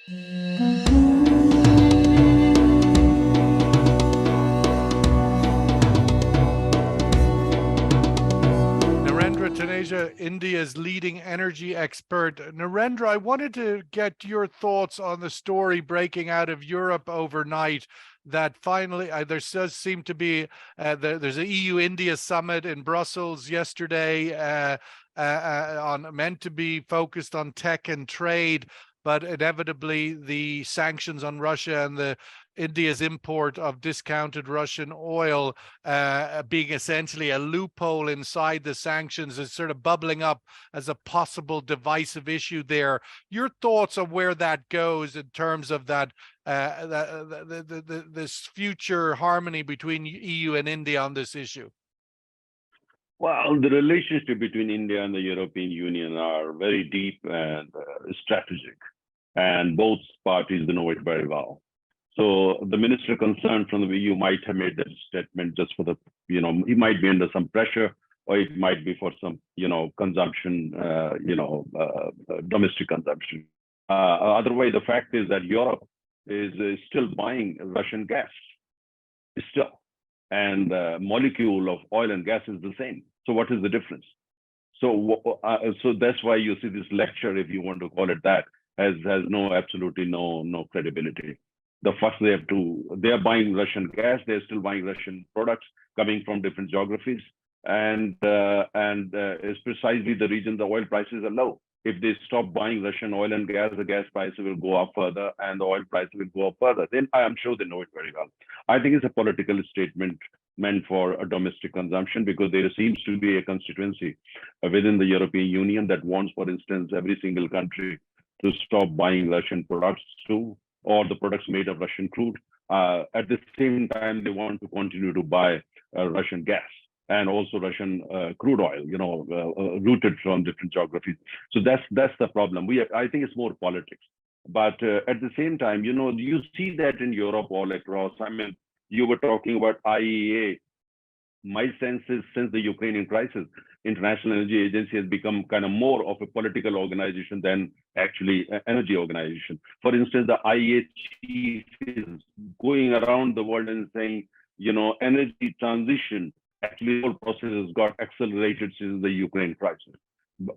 Narendra, Taneja, India's leading energy expert. Narendra, I wanted to get your thoughts on the story breaking out of Europe overnight that finally there does seem to be there's a EU-India summit in Brussels yesterday on meant to be focused on tech and trade, but inevitably the sanctions on Russia and the India's import of discounted Russian oil being essentially a loophole inside the sanctions is sort of bubbling up as a possible divisive issue there. Your thoughts on where that goes in terms of that this future harmony between EU and India on this issue? Well, the relationship between India and the European Union are very deep and strategic, and both parties know it very well. So the minister concerned from the EU might have made that statement just for the, he might be under some pressure, or it might be for some, consumption, domestic consumption. Otherwise, the fact is that Europe is still buying Russian gas, still, and the molecule of oil and gas is the same. So what is the difference? So that's why you see this lecture, if you want to call it that, has absolutely no credibility. The first they are buying Russian gas, they're still buying Russian products coming from different geographies, and it's precisely the region the oil prices are low. If they stop buying Russian oil and gas, the gas prices will go up further and the oil prices will go up further. Then I am sure they know it very well. I think it's a political statement meant for a domestic consumption, because there seems to be a constituency within the European Union that wants, for instance, every single country to stop buying Russian products too, or the products made of Russian crude. At the same time, they want to continue to buy Russian gas and also Russian crude oil, rooted from different geographies. So that's the problem. I think it's more politics. But at the same time, you see that in Europe all across. I mean, you were talking about IEA. My sense is, since the Ukrainian crisis, International Energy Agency has become kind of more of a political organization than actually an energy organization. For instance, the IEA chief is going around the world and saying, energy transition, actually, the whole process has got accelerated since the Ukraine crisis.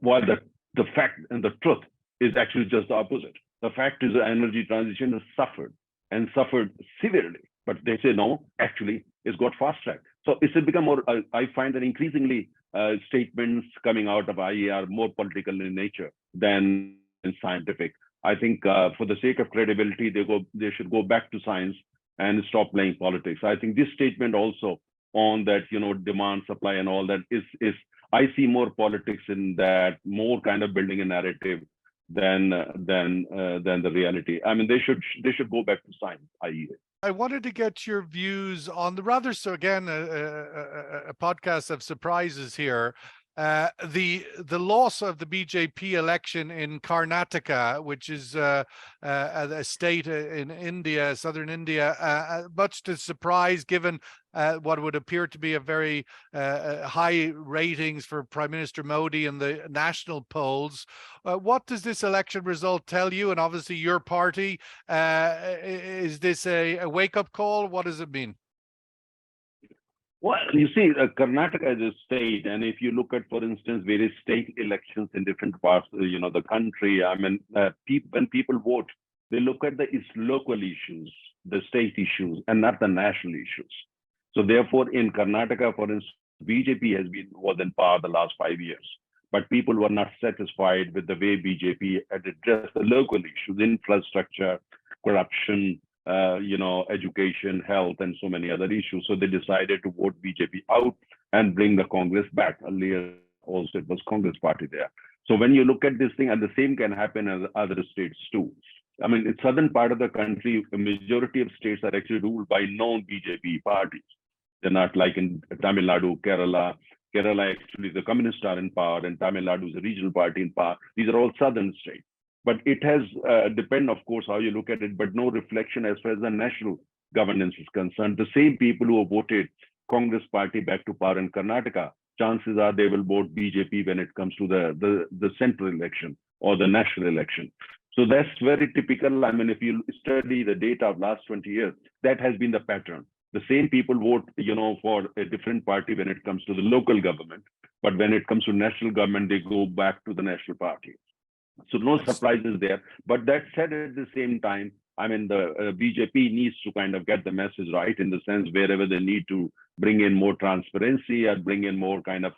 While the fact and the truth is actually just the opposite. The fact is the energy transition has suffered and suffered severely. But they say, no, actually, it's got fast track. So it's become more, I find that increasingly statements coming out of IEA are more political in nature than scientific. I think for the sake of credibility, they should go back to science and stop playing politics. I think this statement also on that, demand, supply and all that is I see more politics in that, more kind of building a narrative than the reality. I mean, they should go back to science, IEA. I wanted to get your views on the rather, so again, a podcast of surprises here. The loss of the BJP election in Karnataka, which is a state in India, southern India, much to surprise, given what would appear to be a very high ratings for Prime Minister Modi in the national polls. What does this election result tell you? And obviously your party, is this a wake-up call? What does it mean? Well, you see, Karnataka is a state, and if you look at, for instance, various state elections in different parts, the country, I mean, when people vote, they look at the local issues, the state issues, and not the national issues. So therefore, in Karnataka, for instance, BJP was in power the last 5 years, but people were not satisfied with the way BJP had addressed the local issues, infrastructure, corruption, education, health, and so many other issues. So they decided to vote BJP out and bring the Congress back. Earlier, also it was Congress party there. So when you look at this thing, and the same can happen in other states too. I mean, in southern part of the country, a majority of states are actually ruled by non-BJP parties. They're not like in Tamil Nadu, Kerala. Kerala, actually, the communists are in power, and Tamil Nadu is a regional party in power. These are all southern states. But it has depend, of course, how you look at it, but no reflection as far as the national governance is concerned. The same people who have voted Congress party back to power in Karnataka, chances are they will vote BJP when it comes to the central election or the national election. So that's very typical. I mean, if you study the data of last 20 years, that has been the pattern. The same people vote, for a different party when it comes to the local government, but when it comes to national government, they go back to the national party. So no That's surprises there. But that said, at the same time, I mean, the BJP needs to kind of get the message right, in the sense wherever they need to bring in more transparency or bring in more kind of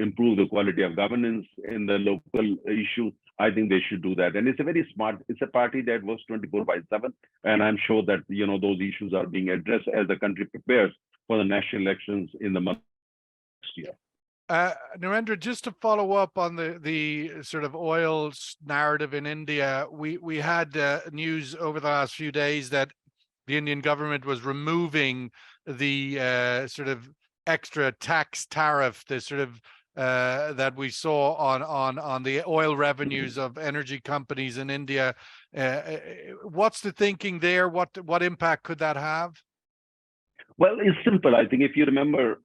improve the quality of governance in the local issues. I think they should do that. And it's a very smart, it's a party that works 24/7. And I'm sure that, those issues are being addressed as the country prepares for the national elections in the month next year. Narendra, just to follow up on the sort of oil narrative in India, we had news over the last few days that the Indian government was removing the sort of extra tax tariff, the sort of that we saw on the oil revenues of energy companies in India. What's the thinking there? What impact could that have? Well, it's simple. I think if you remember,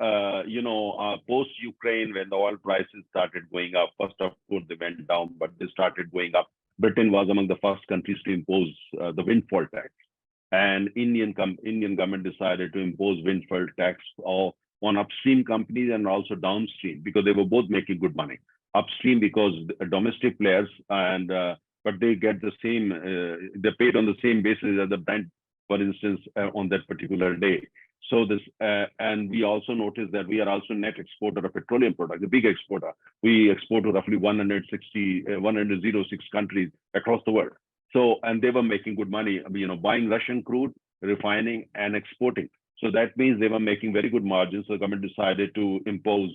post-Ukraine, when the oil prices started going up, first, of course, they went down, but they started going up. Britain was among the first countries to impose the windfall tax. And Indian government decided to impose windfall tax on upstream companies and also downstream, because they were both making good money. Upstream because domestic players, but they get the same, they're paid on the same basis as the Brent, for instance, on that particular day. So this, and we also noticed that we are also net exporter of petroleum products, a big exporter. We export to roughly 106 countries across the world. So, and they were making good money, buying Russian crude, refining and exporting. So that means they were making very good margins. So the government decided to impose,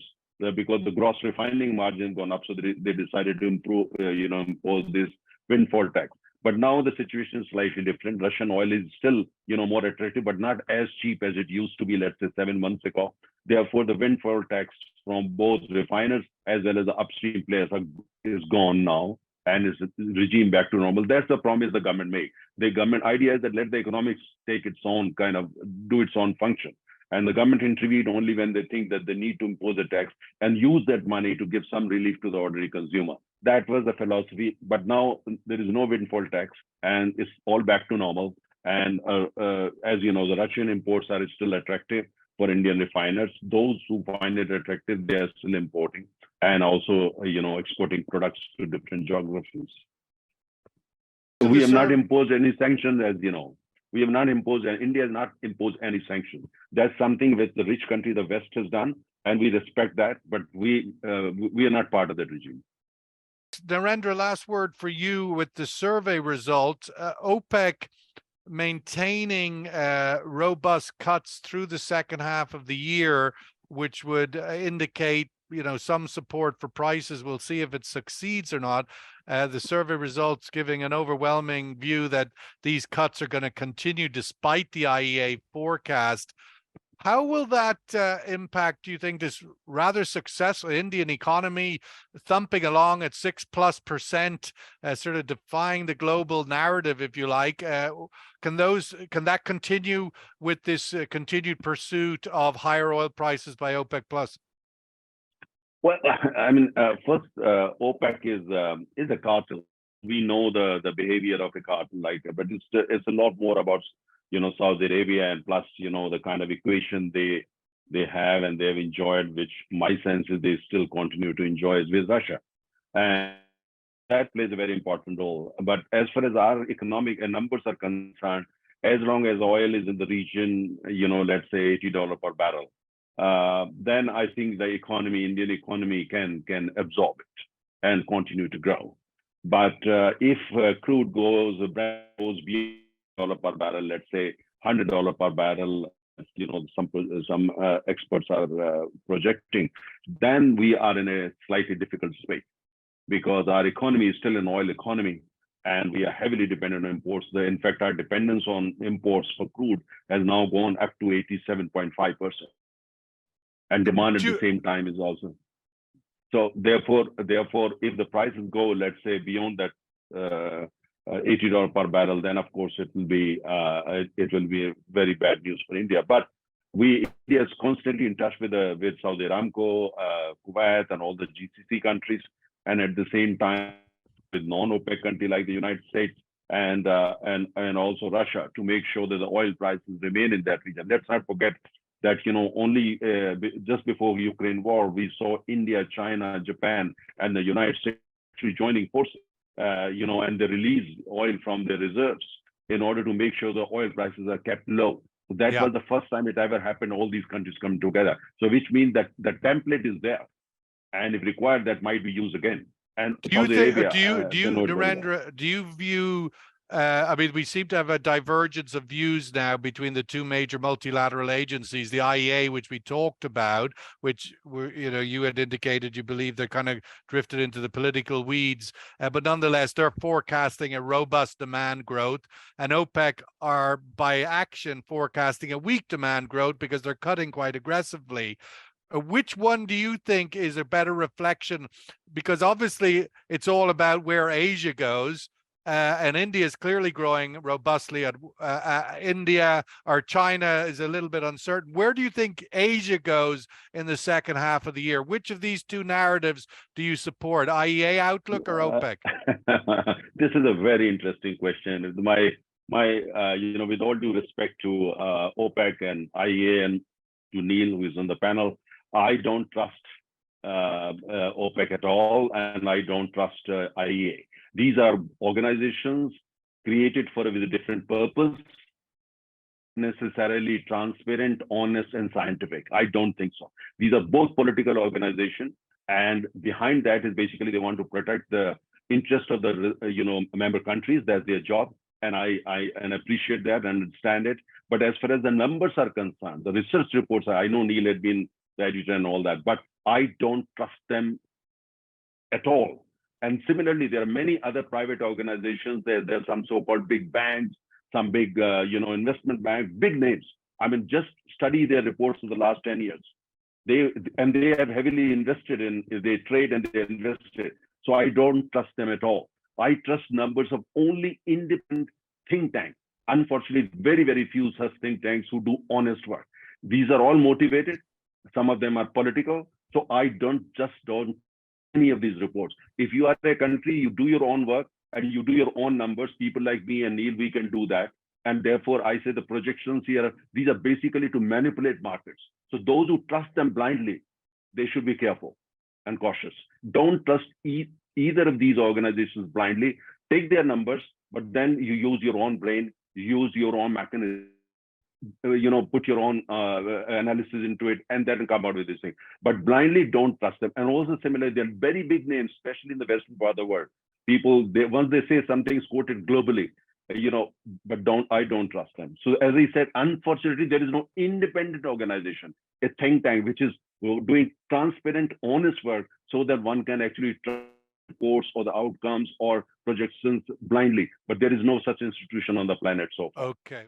because the gross refining margin gone up, so they decided to impose this windfall tax. But now the situation is slightly different. Russian oil is still, more attractive, but not as cheap as it used to be, let's say 7 months ago. Therefore, the windfall tax from both refiners as well as the upstream players is gone now, and is regime back to normal. That's the promise the government made. The government idea is that let the economics take its own kind of, do its own function. And the government intervened only when they think that they need to impose a tax and use that money to give some relief to the ordinary consumer. That was the philosophy. But now there is no windfall tax and it's all back to normal. And as you know, the Russian imports are still attractive for Indian refiners. Those who find it attractive, they are still importing and also, exporting products to different geographies. So we have not imposed any sanctions, as you know. We have not imposed, and India has not imposed any sanctions. That's something which the rich country, the West, has done, and we respect that, but we are not part of that regime. Narendra, last word for you with the survey result. OPEC maintaining robust cuts through the second half of the year, which would indicate some support for prices. We'll see if it succeeds or not. The survey results giving an overwhelming view that these cuts are going to continue despite the IEA forecast. How will that impact, do you think, this rather successful Indian economy thumping along at 6+%, sort of defying the global narrative, if you like? Can that continue with this continued pursuit of higher oil prices by OPEC plus? Well, I mean, first, OPEC is a cartel. We know the behavior of a cartel like that, but it's a lot more about Saudi Arabia, and plus the kind of equation they have and they've enjoyed, which my sense is they still continue to enjoy, is with Russia, and that plays a very important role. But as far as our economic numbers are concerned, as long as oil is in the region, let's say $80 per barrel. Then I think the Indian economy can absorb it and continue to grow. But if crude goes beyond $100 per barrel, let's say $100 per barrel, some experts are projecting, then we are in a slightly difficult space, because our economy is still an oil economy and we are heavily dependent on imports. In fact, our dependence on imports for crude has now gone up to 87.5%. And demand at the same time is also. So therefore, if the prices go, let's say, beyond that $80 per barrel, then of course it will be very bad news for India. But India is constantly in touch with Saudi Aramco, Kuwait, and all the GCC countries, and at the same time, with non-OPEC country like the United States and also Russia to make sure that the oil prices remain in that region. Let's not forget that only just before Ukraine war, we saw India, China, Japan, and the United States actually joining forces. And they release oil from their reserves in order to make sure the oil prices are kept low. So that was the first time it ever happened. All these countries come together. So which means that the template is there, and if required, that might be used again. And do you Saudi think? Arabia, Do you, Narendra? Do you view? I mean, we seem to have a divergence of views now between the two major multilateral agencies, the IEA, which we talked about, which were, you had indicated you believe they're kind of drifted into the political weeds, but nonetheless, they're forecasting a robust demand growth, and OPEC are by action forecasting a weak demand growth because they're cutting quite aggressively. Which one do you think is a better reflection? Because obviously it's all about where Asia goes. And India is clearly growing robustly. India or China is a little bit uncertain. Where do you think Asia goes in the second half of the year? Which of these two narratives do you support, IEA outlook or OPEC? This is a very interesting question. My with all due respect to OPEC and IEA and to Neil, who is on the panel, I don't trust OPEC at all, and I don't trust IEA. These are organizations created for a different purpose, necessarily transparent, honest, and scientific. I don't think so. These are both political organizations, and behind that is basically they want to protect the interest of the member countries. That's their job, and I appreciate that and understand it. But as far as the numbers are concerned, the research reports, I know Neil had been the editor and all that, but I don't trust them at all. And similarly, there are many other private organizations. There's some so-called big banks, some big investment banks, big names. I mean, just study their reports in the last 10 years. They have heavily invested in, they trade and they invested. So I don't trust them at all. I trust numbers of only independent think tanks. Unfortunately, very, very few such think tanks who do honest work. These are all motivated. Some of them are political. So I don't any of these reports. If you are a country, you do your own work and you do your own numbers. People like me and Neil, we can do that. And therefore, I say the projections here, these are basically to manipulate markets. So those who trust them blindly, they should be careful and cautious. Don't trust either of these organizations blindly. Take their numbers, but then you use your own brain, use your own mechanism, put your own analysis into it, and then come out with this thing. But blindly, don't trust them. And also similarly, they're very big names, especially in the Western part of the world. People, once they say something is quoted globally, but I don't trust them. So as I said, unfortunately, there is no independent organization, a think tank, which is doing transparent, honest work so that one can actually trust reports or the outcomes or projections blindly. But there is no such institution on the planet so far. Okay.